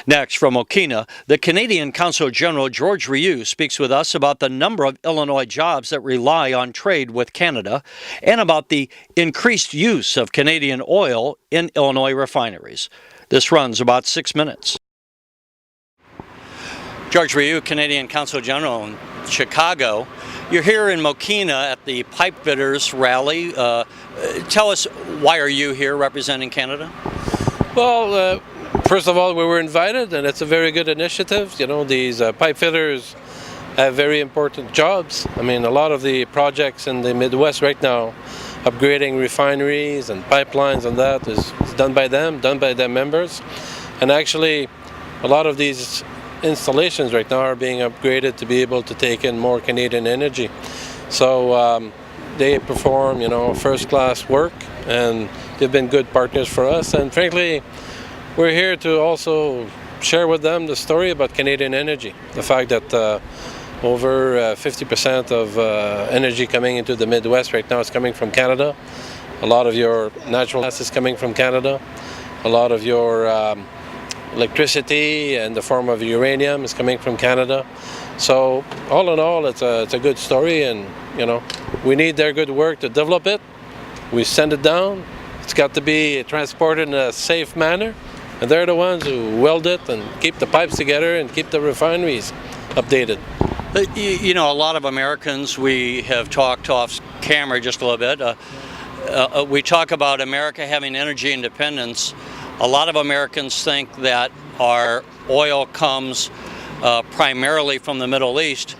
Next, from Okina, the Canadian Consul-General Georges Rioux speaks with us about the number of Illinois jobs that rely on trade with Canada and about the increased use of Canadian oil in Illinois refineries. This runs about 6 minutes. Georges Rioux, Canadian Consul-General in Chicago. You're here in Mokina at the Pipe Fitters Rally. Tell us, why are you here representing Canada? Well, first of all, we were invited, and it's a very good initiative. You know, these pipe fitters have very important jobs. I mean, a lot of the projects in the Midwest right now, upgrading refineries and pipelines and that is done by them, done by their members. And actually, a lot of these installations right now are being upgraded to be able to take in more Canadian energy. So they perform, you know, first-class work, and they've been good partners for us. And frankly, we're here to also share with them the story about Canadian energy. The fact that over 50% of energy coming into the Midwest right now is coming from Canada. A lot of your natural gas is coming from Canada. A lot of your electricity in the form of uranium is coming from Canada. So all in all, it's a good story, and you know, we need their good work to develop it. We send it down. It's got to be transported in a safe manner, and they're the ones who weld it and keep the pipes together and keep the refineries updated. You know, a lot of Americans, we have talked off camera just a little bit. We talk about America having energy independence. A lot of Americans think that our oil comes primarily from the Middle East,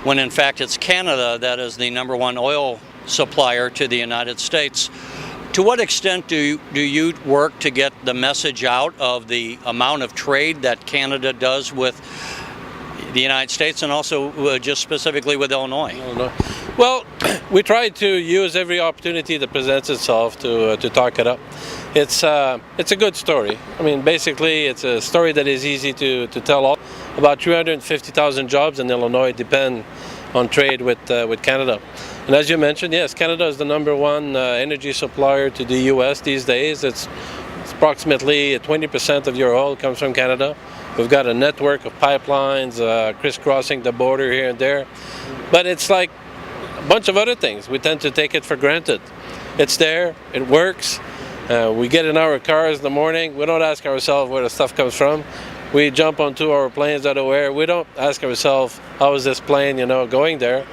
when in fact it's Canada that is the #1 oil supplier to the United States. To what extent do you work to get the message out of the amount of trade that Canada does with the United States, and also just specifically with Illinois? Well, we try to use every opportunity that presents itself to talk it up. It's a good story. I mean, basically, it's a story that is easy to tell. All about 350,000 jobs in Illinois depend on trade with Canada. And as you mentioned, yes, Canada is the #1 energy supplier to the U.S. these days. It's approximately 20% of your oil comes from Canada. We've got a network of pipelines crisscrossing the border here and there. But it's like a bunch of other things. We tend to take it for granted. It's there, it works. We get in our cars in the morning. We don't ask ourselves where the stuff comes from. We jump onto our planes out of where. We don't ask ourselves, how is this plane, you know, going there?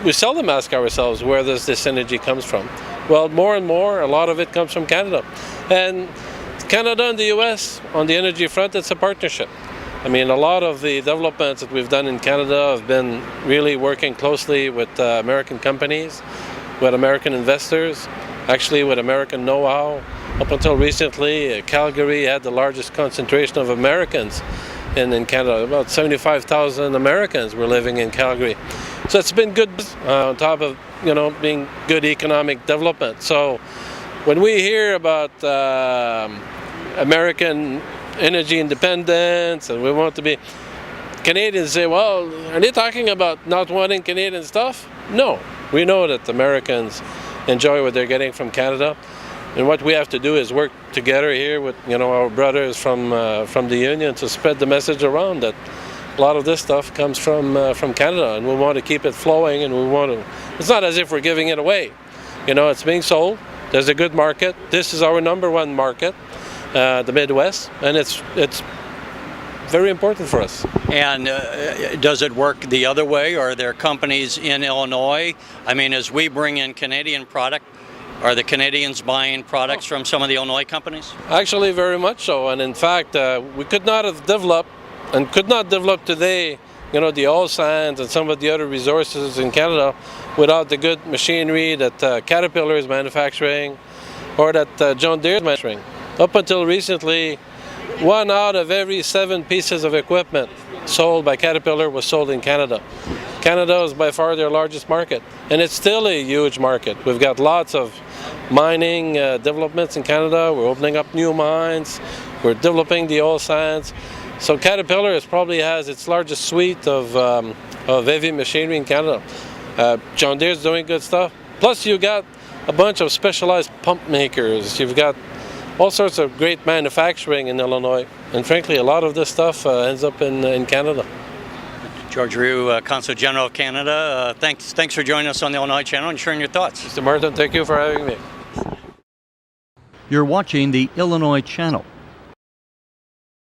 We seldom ask ourselves, where does this energy comes from? Well, more and more, a lot of it comes from Canada. And Canada and the U.S., on the energy front, it's a partnership. I mean, a lot of the developments that we've done in Canada have been really working closely with American companies, with American investors, actually with American know-how. Up until recently, Calgary had the largest concentration of Americans in Canada. About 75,000 Americans were living in Calgary. So it's been good on top of, you know, being good economic development. So when we hear about American energy independence and we want to be, Canadians say, well, are they talking about not wanting Canadian stuff? No, we know that Americans enjoy what they're getting from Canada, and what we have to do is work together here with, you know, our brothers from the union to spread the message around that a lot of this stuff comes from Canada, and we want to keep it flowing, and we want to. It's not as if we're giving it away, you know. It's being sold. There's a good market. This is our #1 market, the Midwest, and it's very important for us. And does it work the other way? Are there companies in Illinois? I mean, as we bring in Canadian product, are the Canadians buying products from some of the Illinois companies? Actually, very much so. And in fact, we could not have developed and could not develop today, you know, the oil sands and some of the other resources in Canada without the good machinery that Caterpillar is manufacturing or that John Deere is manufacturing. Up until recently, 1 out of every 7 pieces of equipment sold by Caterpillar was sold in Canada. Canada is by far their largest market, and it's still a huge market. We've got lots of mining developments in Canada. We're opening up new mines. We're developing the oil sands. So Caterpillar probably has its largest suite of heavy machinery in Canada. John Deere's doing good stuff. Plus, you got a bunch of specialized pump makers. You've got all sorts of great manufacturing in Illinois. And frankly, a lot of this stuff ends up in Canada. Georges Rioux, Consul-General of Canada, thanks for joining us on the Illinois Channel and sharing your thoughts. Mr. Martin, thank you for having me. You're watching the Illinois Channel.